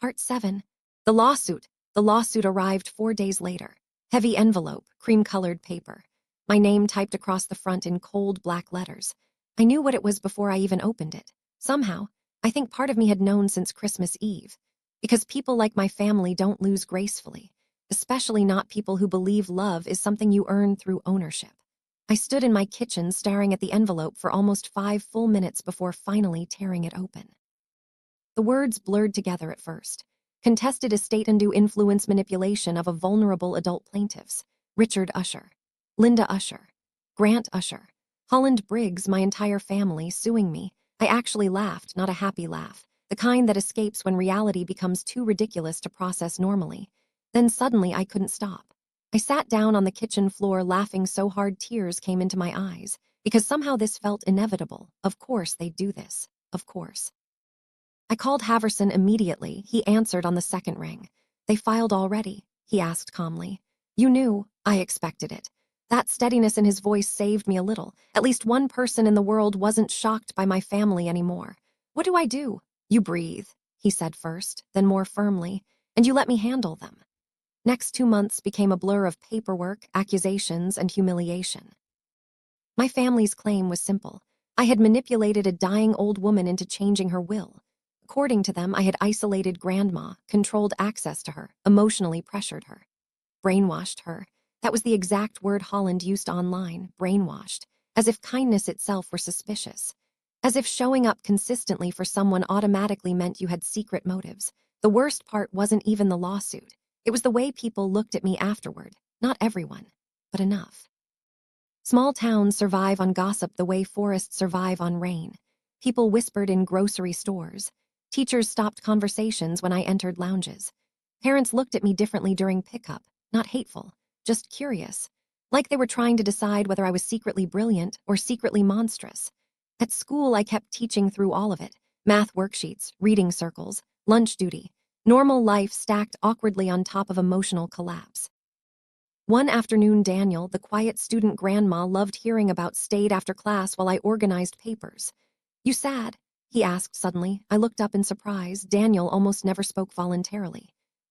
Part 7. The lawsuit. The lawsuit arrived 4 days later. Heavy envelope, cream-colored paper. My name typed across the front in cold black letters. I knew what it was before I even opened it. Somehow, I think part of me had known since Christmas Eve. Because people like my family don't lose gracefully, especially not people who believe love is something you earn through ownership. I stood in my kitchen staring at the envelope for almost 5 full minutes before finally tearing it open. The words blurred together at first. Contested estate undue influence manipulation of a vulnerable adult plaintiffs. Richard Usher. Linda Usher. Grant Usher. Holland Briggs, my entire family, suing me. I actually laughed, not a happy laugh. The kind that escapes when reality becomes too ridiculous to process normally. Then suddenly I couldn't stop. I sat down on the kitchen floor laughing so hard tears came into my eyes, because somehow this felt inevitable. Of course they'd do this. Of course. I called Haverson immediately. He answered on the second ring. They filed already, he asked calmly. You knew. I expected it. That steadiness in his voice saved me a little. At least one person in the world wasn't shocked by my family anymore. What do I do? You breathe, he said first, then more firmly, and you let me handle them. Next 2 months became a blur of paperwork, accusations, and humiliation. My family's claim was simple. I had manipulated a dying old woman into changing her will. According to them, I had isolated Grandma, controlled access to her, emotionally pressured her. Brainwashed her. That was the exact word Holland used online, brainwashed, as if kindness itself were suspicious. As if showing up consistently for someone automatically meant you had secret motives. The worst part wasn't even the lawsuit. It was the way people looked at me afterward. Not everyone, but enough. Small towns survive on gossip the way forests survive on rain. People whispered in grocery stores. Teachers stopped conversations when I entered lounges. Parents looked at me differently during pickup, not hateful, just curious, like they were trying to decide whether I was secretly brilliant or secretly monstrous. At school, I kept teaching through all of it. Math worksheets, reading circles, lunch duty. Normal life stacked awkwardly on top of emotional collapse. One afternoon, Daniel, the quiet student grandma loved hearing about, stayed after class while I organized papers. You sad? He asked suddenly. I looked up in surprise. Daniel almost never spoke voluntarily.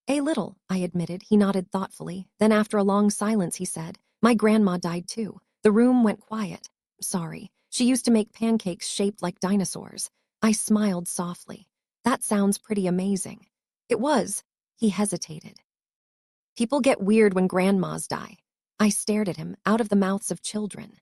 A little, I admitted. He nodded thoughtfully. Then after a long silence, he said, my grandma died too. The room went quiet. Sorry. She used to make pancakes shaped like dinosaurs. I smiled softly. That sounds pretty amazing. It was. He hesitated. People get weird when grandmas die. I stared at him, out of the mouths of children.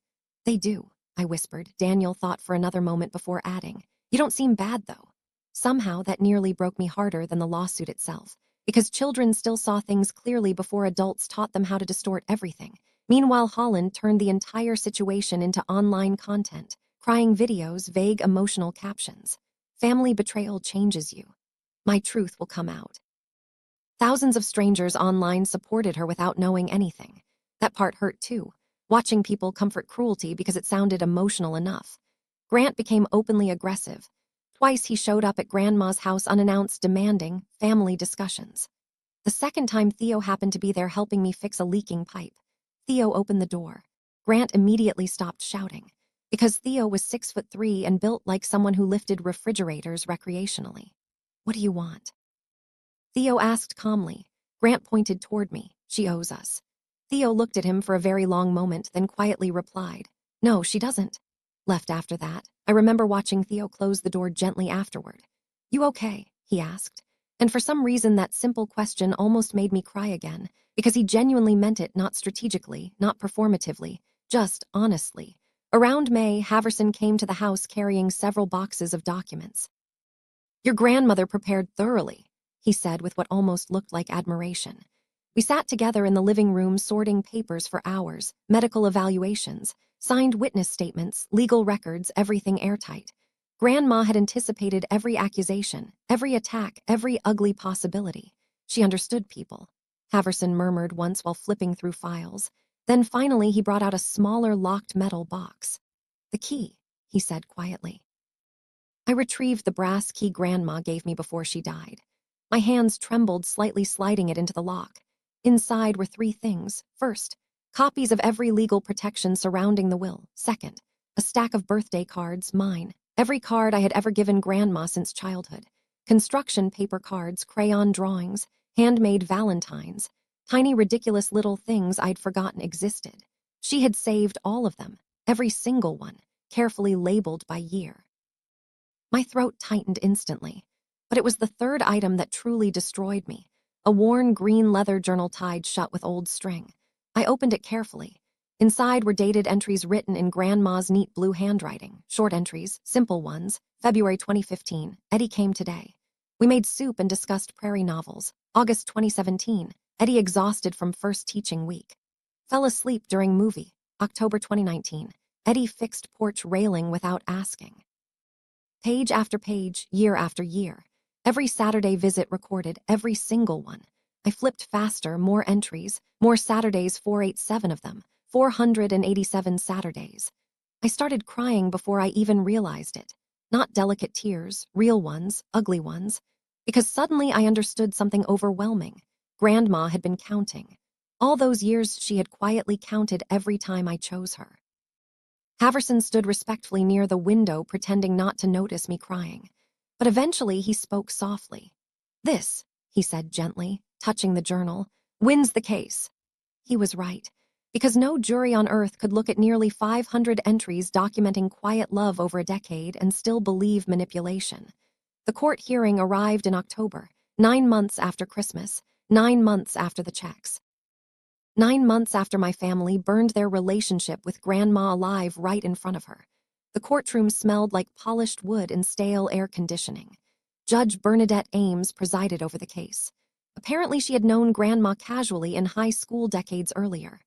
They do, I whispered. Daniel thought for another moment before adding, you don't seem bad though. Somehow that nearly broke me harder than the lawsuit itself, because children still saw things clearly before adults taught them how to distort everything. Meanwhile, Holland turned the entire situation into online content, crying videos, vague emotional captions. Family betrayal changes you. My truth will come out. Thousands of strangers online supported her without knowing anything. That part hurt too, watching people comfort cruelty because it sounded emotional enough. Grant became openly aggressive. Twice he showed up at Grandma's house unannounced, demanding family discussions. The second time, Theo happened to be there helping me fix a leaking pipe. Theo opened the door. Grant immediately stopped shouting, because Theo was 6'3" and built like someone who lifted refrigerators recreationally. What do you want? Theo asked calmly. Grant pointed toward me. She owes us. Theo looked at him for a very long moment, then quietly replied, no, she doesn't. Left after that, I remember watching Theo close the door gently afterward. You okay? He asked. And for some reason that simple question almost made me cry again, because he genuinely meant it, not strategically, not performatively, just honestly. Around May, Haverson came to the house carrying several boxes of documents. Your grandmother prepared thoroughly, he said with what almost looked like admiration. We sat together in the living room sorting papers for hours, medical evaluations, signed witness statements, legal records, everything airtight. Grandma had anticipated every accusation, every attack, every ugly possibility. She understood people, Haverson murmured once while flipping through files. Then finally he brought out a smaller locked metal box. The key, he said quietly. I retrieved the brass key Grandma gave me before she died. My hands trembled, slightly sliding it into the lock. Inside were 3 things. First, copies of every legal protection surrounding the will. Second, a stack of birthday cards, mine. Every card I had ever given Grandma since childhood. Construction paper cards, crayon drawings, handmade valentines, tiny ridiculous little things I'd forgotten existed. She had saved all of them, every single one, carefully labeled by year. My throat tightened instantly, but it was the third item that truly destroyed me, a worn green leather journal tied shut with old string. I opened it carefully. Inside were dated entries written in Grandma's neat blue handwriting, short entries, simple ones. February 2015, Eddie came today. We made soup and discussed prairie novels. August 2017, Eddie exhausted from first teaching week. Fell asleep during movie. October 2019, Eddie fixed porch railing without asking. Page after page, year after year. Every Saturday visit recorded, every single one. I flipped faster, more entries, more Saturdays, 487 of them, 487 Saturdays. I started crying before I even realized it. Not delicate tears, real ones, ugly ones. Because suddenly I understood something overwhelming. Grandma had been counting. All those years she had quietly counted every time I chose her. Haverson stood respectfully near the window, pretending not to notice me crying. But eventually he spoke softly. "This," he said gently, touching the journal, "wins the case." He was right, because no jury on earth could look at nearly 500 entries documenting quiet love over a decade and still believe manipulation. The court hearing arrived in October, 9 months after Christmas, 9 months after the checks. 9 months after my family burned their relationship with Grandma alive right in front of her. The courtroom smelled like polished wood and stale air conditioning. Judge Bernadette Ames presided over the case. Apparently she had known Grandma casually in high school decades earlier.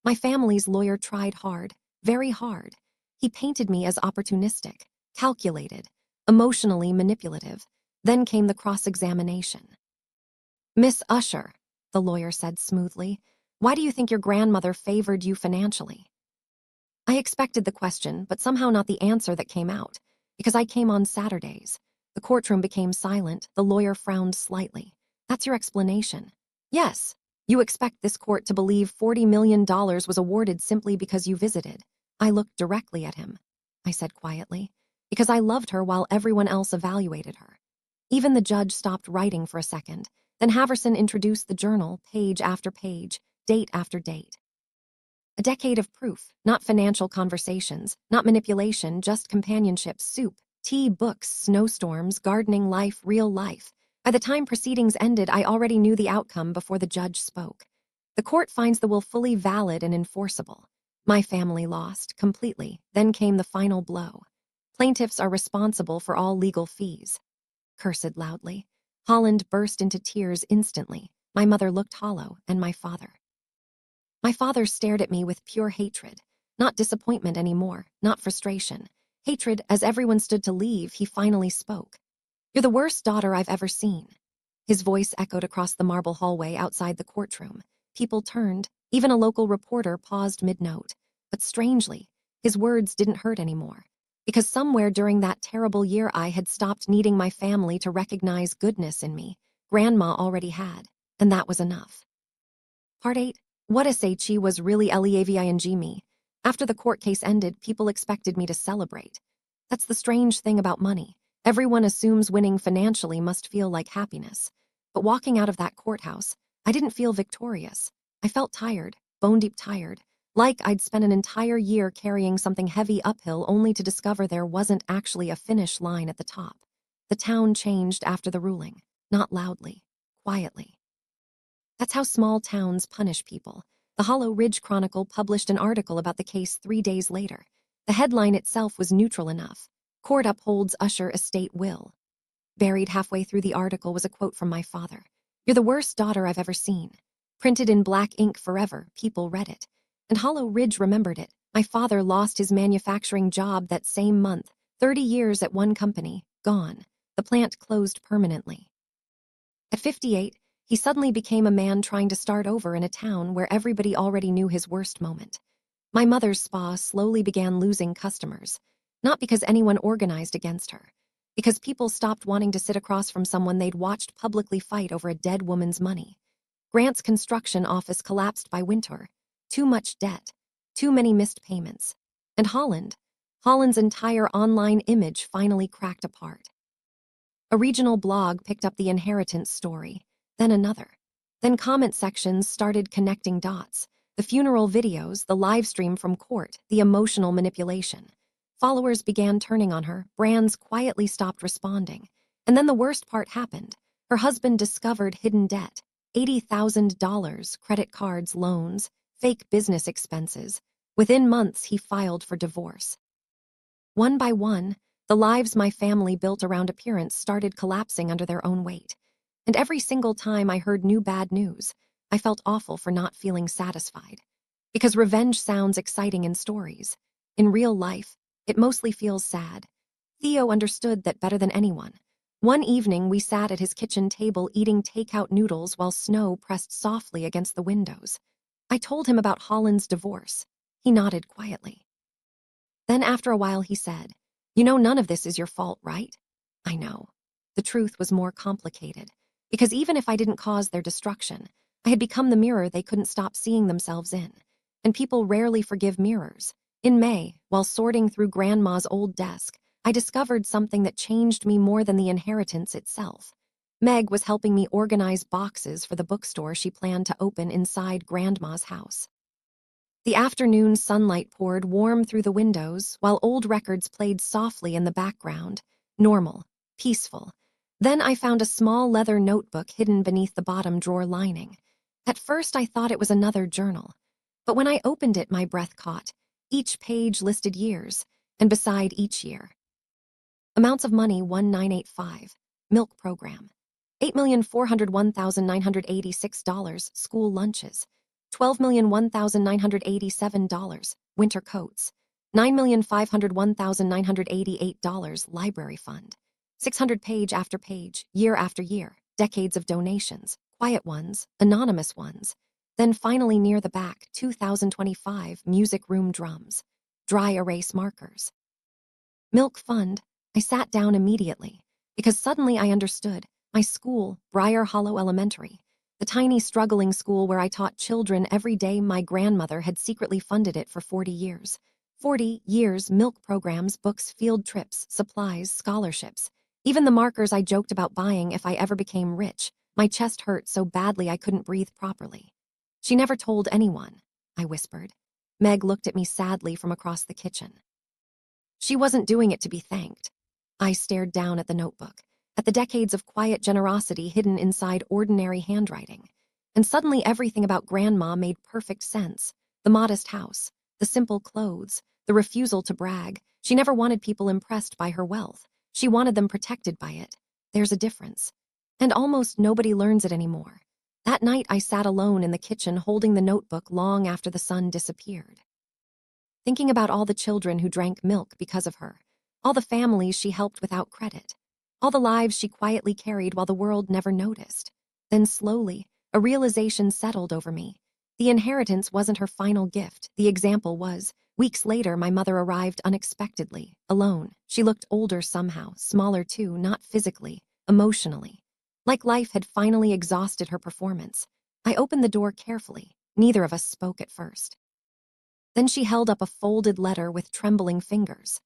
My family's lawyer tried hard, very hard. He painted me as opportunistic, calculated, emotionally manipulative. Then came the cross-examination. "Miss Usher," the lawyer said smoothly, "why do you think your grandmother favored you financially?" I expected the question, but somehow not the answer that came out, because I came on Saturdays. The courtroom became silent. The lawyer frowned slightly. "That's your explanation?" "Yes. You expect this court to believe $40 million was awarded simply because you visited." I looked directly at him. I said quietly, "Because I loved her while everyone else evaluated her." Even the judge stopped writing for a second. Then Haverson introduced the journal, page after page, date after date. A decade of proof, not financial conversations, not manipulation, just companionship, soup, tea, books, snowstorms, gardening, life, real life. By the time proceedings ended, I already knew the outcome before the judge spoke. The court finds the will fully valid and enforceable. My family lost, completely. Then came the final blow. Plaintiffs are responsible for all legal fees. Cursed loudly. Holland burst into tears instantly. My mother looked hollow, and my father. My father stared at me with pure hatred. Not disappointment anymore, not frustration. Hatred. As everyone stood to leave, he finally spoke. "You're the worst daughter I've ever seen." His voice echoed across the marble hallway outside the courtroom. People turned. Even a local reporter paused mid-note. But strangely, his words didn't hurt anymore. Because somewhere during that terrible year I had stopped needing my family to recognize goodness in me. Grandma already had, and that was enough. Part 8. What SHE was really LEAVING me. After the court case ended, people expected me to celebrate. That's the strange thing about money. Everyone assumes winning financially must feel like happiness. But walking out of that courthouse, I didn't feel victorious. I felt tired, bone-deep tired, like I'd spent an entire year carrying something heavy uphill only to discover there wasn't actually a finish line at the top. The town changed after the ruling, not loudly, quietly. That's how small towns punish people. The Hollow Ridge Chronicle published an article about the case 3 days later. The headline itself was neutral enough. "Court upholds Usher estate will." Buried halfway through the article was a quote from my father. "You're the worst daughter I've ever seen." Printed in black ink forever, people read it. And Hollow Ridge remembered it. My father lost his manufacturing job that same month. 30 years at one company, gone. The plant closed permanently. At 58, he suddenly became a man trying to start over in a town where everybody already knew his worst moment. My mother's spa slowly began losing customers, not because anyone organized against her, because people stopped wanting to sit across from someone they'd watched publicly fight over a dead woman's money. Grant's construction office collapsed by winter. Too much debt, too many missed payments. And Holland's entire online image finally cracked apart. A regional blog picked up the inheritance story, then another. Then comment sections started connecting dots. The funeral videos, the live stream from court, the emotional manipulation. Followers began turning on her, brands quietly stopped responding. And then the worst part happened. Her husband discovered hidden debt, $80,000, credit cards, loans, fake business expenses. Within months, he filed for divorce. One by one, the lives my family built around appearance started collapsing under their own weight. And every single time I heard new bad news, I felt awful for not feeling satisfied. Because revenge sounds exciting in stories. In real life, it mostly feels sad. Theo understood that better than anyone. One evening, we sat at his kitchen table eating takeout noodles while snow pressed softly against the windows. I told him about Holland's divorce. He nodded quietly. Then after a while he said, "You know none of this is your fault, right?" I know. The truth was more complicated. Because even if I didn't cause their destruction, I had become the mirror they couldn't stop seeing themselves in. And people rarely forgive mirrors. In May, while sorting through Grandma's old desk, I discovered something that changed me more than the inheritance itself. Meg was helping me organize boxes for the bookstore she planned to open inside Grandma's house. The afternoon sunlight poured warm through the windows, while old records played softly in the background. Normal, peaceful. Then I found a small leather notebook hidden beneath the bottom drawer lining. At first I thought it was another journal. But when I opened it, my breath caught. Each page listed years, and beside each year, amounts of money: 1985, milk program; $8,401,986, school lunches; $12,001,987, winter coats; $9,501,988, library fund; 600 page after page, year after year, decades of donations, quiet ones, anonymous ones. Then finally near the back, 2025, music room drums, dry erase markers. Milk fund. I sat down immediately, because suddenly I understood. My school, Briar Hollow Elementary, the tiny struggling school where I taught children every day, my grandmother had secretly funded it for 40 years. 40 years, milk programs, books, field trips, supplies, scholarships. Even the markers I joked about buying if I ever became rich. My chest hurt so badly I couldn't breathe properly. "She never told anyone," I whispered. Meg looked at me sadly from across the kitchen. "She wasn't doing it to be thanked." I stared down at the notebook, at the decades of quiet generosity hidden inside ordinary handwriting. And suddenly everything about Grandma made perfect sense. The modest house, the simple clothes, the refusal to brag. She never wanted people impressed by her wealth. She wanted them protected by it. There's a difference. And almost nobody learns it anymore. That night I sat alone in the kitchen holding the notebook long after the sun disappeared, thinking about all the children who drank milk because of her, all the families she helped without credit, all the lives she quietly carried while the world never noticed. Then slowly, a realization settled over me. The inheritance wasn't her final gift, the example was. Weeks later, my mother arrived unexpectedly, alone. She looked older somehow, smaller too, not physically, emotionally. Like life had finally exhausted her performance. I opened the door carefully. Neither of us spoke at first. Then she held up a folded letter with trembling fingers.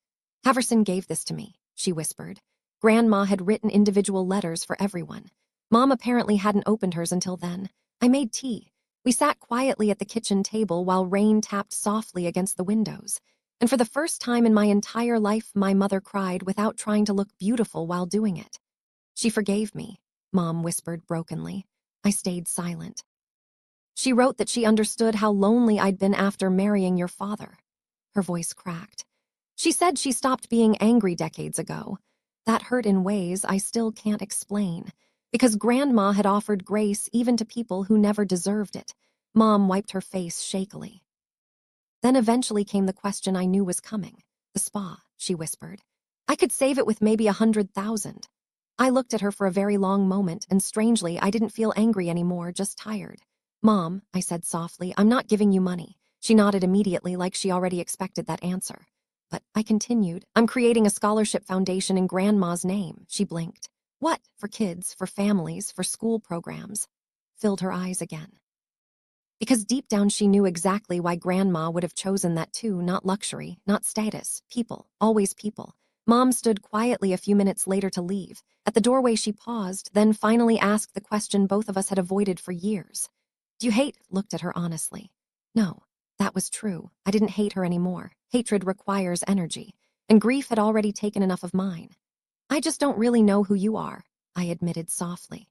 "Haverson gave this to me," she whispered. Grandma had written individual letters for everyone. Mom apparently hadn't opened hers until then. I made tea. We sat quietly at the kitchen table while rain tapped softly against the windows. And for the first time in my entire life, my mother cried without trying to look beautiful while doing it. "She forgave me," Mom whispered brokenly. I stayed silent. "She wrote that she understood how lonely I'd been after marrying your father." Her voice cracked. "She said she stopped being angry decades ago. That hurt in ways I still can't explain. Because Grandma had offered grace even to people who never deserved it." Mom wiped her face shakily. "Then eventually came the question I knew was coming. The spa," she whispered. "I could save it with maybe 100,000. I looked at her for a very long moment, and strangely, I didn't feel angry anymore, just tired. "Mom," I said softly, "I'm not giving you money." She nodded immediately, like she already expected that answer. But I continued, "I'm creating a scholarship foundation in Grandma's name." She blinked. "What? For kids, for families, for school programs?" Filled her eyes again. Because deep down she knew exactly why Grandma would have chosen that too, not luxury, not status, people, always people. Mom stood quietly a few minutes later to leave. At the doorway, she paused, then finally asked the question both of us had avoided for years. Do you hate? Looked at her honestly. No, that was true. I didn't hate her anymore. Hatred requires energy, and grief had already taken enough of mine. I just don't really know who you are, I admitted softly.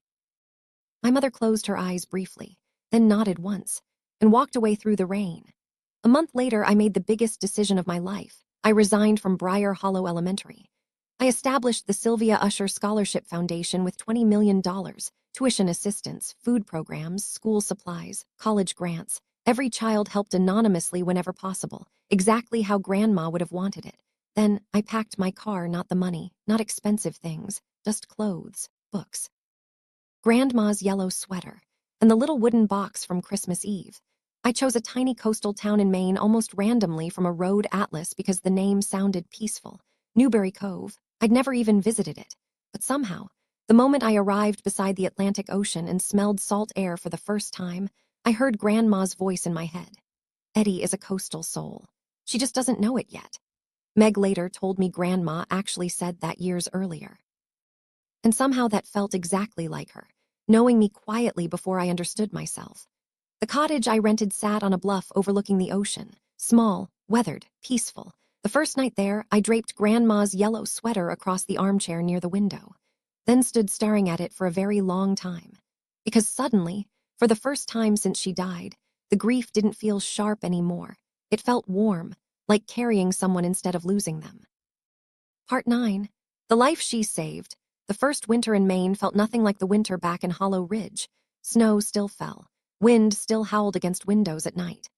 My mother closed her eyes briefly, then nodded once, and walked away through the rain. A month later, I made the biggest decision of my life. I resigned from Briar Hollow Elementary. I established the Sylvia Usher Scholarship Foundation with $20 million, tuition assistance, food programs, school supplies, college grants. Every child helped anonymously whenever possible, exactly how Grandma would have wanted it. Then I packed my car, not the money, not expensive things, just clothes, books, Grandma's yellow sweater, and the little wooden box from Christmas Eve. I chose a tiny coastal town in Maine almost randomly from a road atlas because the name sounded peaceful. Newberry Cove. I'd never even visited it. But somehow, the moment I arrived beside the Atlantic Ocean and smelled salt air for the first time, I heard Grandma's voice in my head. Eddie is a coastal soul. She just doesn't know it yet. Meg later told me Grandma actually said that years earlier. And somehow that felt exactly like her, knowing me quietly before I understood myself. The cottage I rented sat on a bluff overlooking the ocean, small, weathered, peaceful. The first night there, I draped Grandma's yellow sweater across the armchair near the window, then stood staring at it for a very long time. Because suddenly, for the first time since she died, the grief didn't feel sharp anymore. It felt warm, like carrying someone instead of losing them. Part 9. The life she saved. The first winter in Maine felt nothing like the winter back in Hollow Ridge. Snow still fell. Wind still howled against windows at night.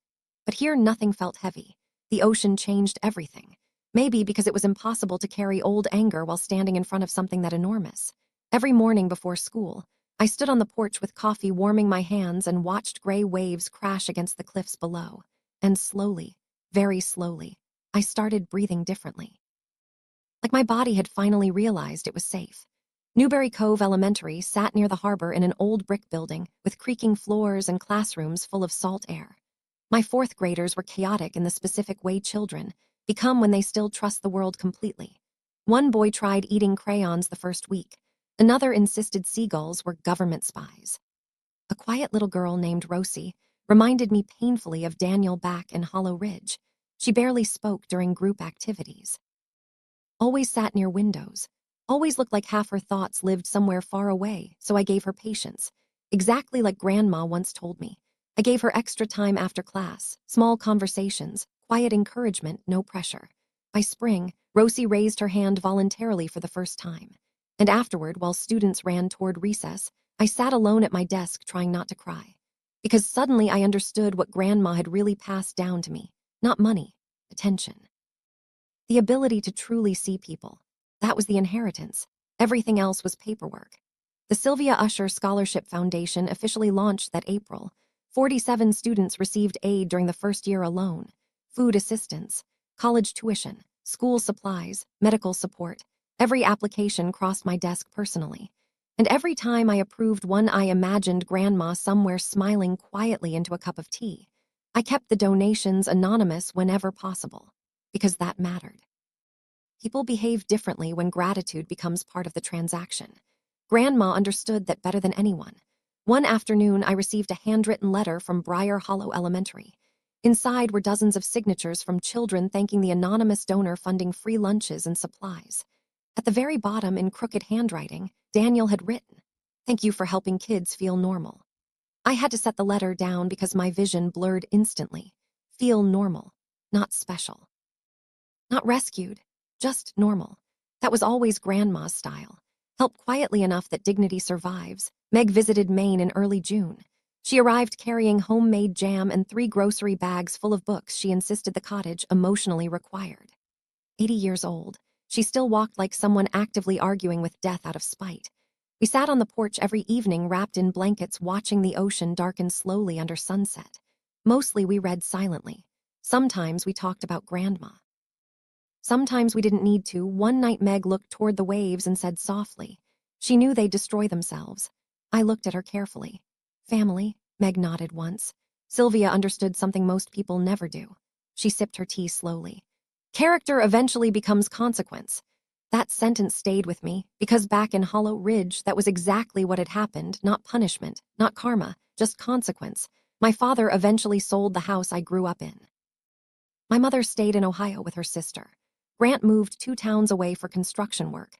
But here nothing felt heavy. The ocean changed everything. Maybe because it was impossible to carry old anger while standing in front of something that enormous. Every morning before school, I stood on the porch with coffee warming my hands and watched gray waves crash against the cliffs below. And slowly, very slowly, I started breathing differently. Like my body had finally realized it was safe. Newberry Cove Elementary sat near the harbor in an old brick building with creaking floors and classrooms full of salt air. My fourth graders were chaotic in the specific way children become when they still trust the world completely. One boy tried eating crayons the first week. Another insisted seagulls were government spies. A quiet little girl named Rosie reminded me painfully of Daniel back in Hollow Ridge. She barely spoke during group activities. Always sat near windows. Always looked like half her thoughts lived somewhere far away, so I gave her patience. Exactly like Grandma once told me. I gave her extra time after class, small conversations, quiet encouragement, no pressure. By spring, Rosie raised her hand voluntarily for the first time. And afterward, while students ran toward recess, I sat alone at my desk trying not to cry. Because suddenly I understood what Grandma had really passed down to me. Not money, attention. The ability to truly see people. That was the inheritance. Everything else was paperwork. The Sylvia Usher Scholarship Foundation officially launched that April. 47 students received aid during the first year alone. Food assistance, college tuition, school supplies, medical support. Every application crossed my desk personally. And every time I approved one, I imagined Grandma somewhere smiling quietly into a cup of tea. I kept the donations anonymous whenever possible, because that mattered. People behave differently when gratitude becomes part of the transaction. Grandma understood that better than anyone. One afternoon, I received a handwritten letter from Briar Hollow Elementary. Inside were dozens of signatures from children thanking the anonymous donor funding free lunches and supplies. At the very bottom, in crooked handwriting, Daniel had written, "Thank you for helping kids feel normal." I had to set the letter down because my vision blurred instantly. Feel normal, not special. Not rescued, just normal. That was always Grandma's style. Help quietly enough that dignity survives. Meg visited Maine in early June. She arrived carrying homemade jam and 3 grocery bags full of books she insisted the cottage emotionally required. 80 years old, she still walked like someone actively arguing with death out of spite. We sat on the porch every evening wrapped in blankets watching the ocean darken slowly under sunset. Mostly we read silently. Sometimes we talked about Grandma. Sometimes we didn't need to. One night Meg looked toward the waves and said softly. She knew they'd destroy themselves. I looked at her carefully. Family, Meg nodded once. Sylvia understood something most people never do. She sipped her tea slowly. Character eventually becomes consequence. That sentence stayed with me because back in Hollow Ridge, that was exactly what had happened, not punishment, not karma, just consequence. My father eventually sold the house I grew up in. My mother stayed in Ohio with her sister. Grant moved 2 towns away for construction work,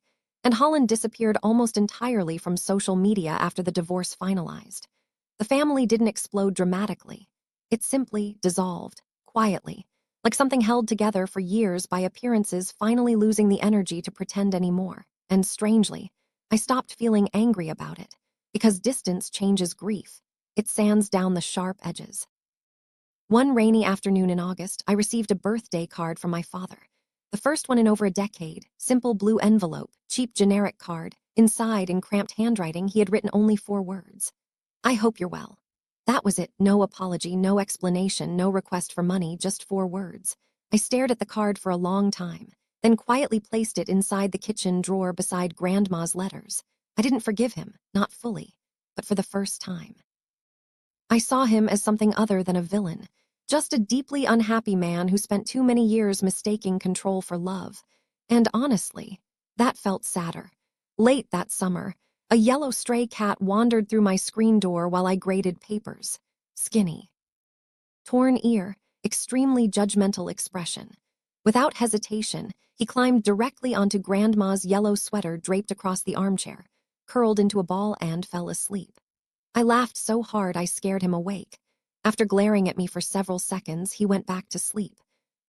and Holland disappeared almost entirely from social media after the divorce finalized. The family didn't explode dramatically. It simply dissolved, quietly, like something held together for years by appearances finally losing the energy to pretend anymore. And strangely, I stopped feeling angry about it, because distance changes grief. It sands down the sharp edges. One rainy afternoon in August, I received a birthday card from my father. The first one in over a decade, simple blue envelope, cheap generic card. Inside, in cramped handwriting, he had written only 4 words. I hope you're well. That was it. No apology, no explanation, no request for money, just 4 words. I stared at the card for a long time, then quietly placed it inside the kitchen drawer beside Grandma's letters. I didn't forgive him, not fully, but for the first time. I saw him as something other than a villain, just a deeply unhappy man who spent too many years mistaking control for love. And honestly, that felt sadder. Late that summer, a yellow stray cat wandered through my screen door while I graded papers. Skinny. Torn ear, extremely judgmental expression. Without hesitation, he climbed directly onto Grandma's yellow sweater draped across the armchair, curled into a ball, and fell asleep. I laughed so hard I scared him awake. After glaring at me for several seconds, he went back to sleep.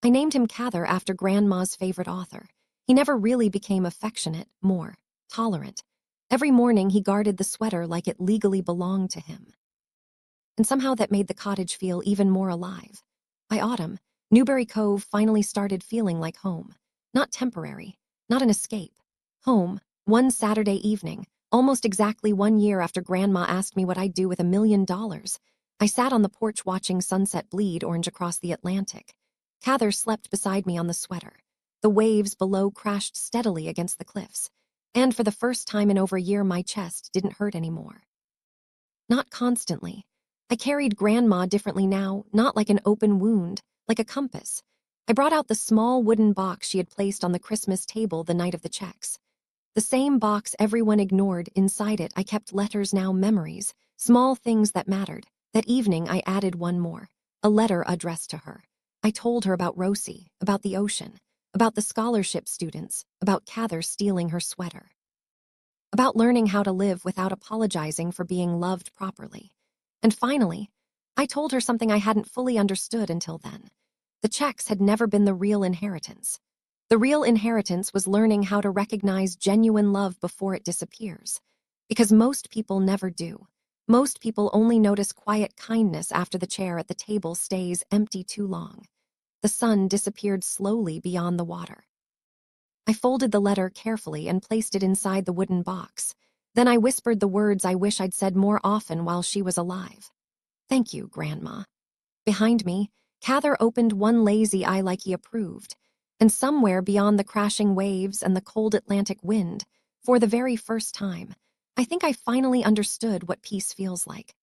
I named him Cather after Grandma's favorite author. He never really became affectionate, more tolerant. Every morning he guarded the sweater like it legally belonged to him. And somehow that made the cottage feel even more alive. By autumn, Newberry Cove finally started feeling like home. Not temporary, not an escape. Home. One Saturday evening, almost exactly 1 year after Grandma asked me what I'd do with $1 million, I sat on the porch watching sunset bleed orange across the Atlantic. Cather slept beside me on the sweater. The waves below crashed steadily against the cliffs, and for the first time in over a year, my chest didn't hurt anymore. Not constantly. I carried Grandma differently now, not like an open wound, like a compass. I brought out the small wooden box she had placed on the Christmas table the night of the checks. The same box everyone ignored. Inside it, I kept letters, now memories, small things that mattered. That evening, I added one more, a letter addressed to her. I told her about Rosie, about the ocean, about the scholarship students, about Cather stealing her sweater, about learning how to live without apologizing for being loved properly. And finally, I told her something I hadn't fully understood until then. The checks had never been the real inheritance. The real inheritance was learning how to recognize genuine love before it disappears. Because most people never do. Most people only notice quiet kindness after the chair at the table stays empty too long. The sun disappeared slowly beyond the water. I folded the letter carefully and placed it inside the wooden box. Then I whispered the words I wish I'd said more often while she was alive. Thank you, Grandma. Behind me, Cather opened one lazy eye like he approved. And somewhere beyond the crashing waves and the cold Atlantic wind, for the very first time, I think I finally understood what peace feels like.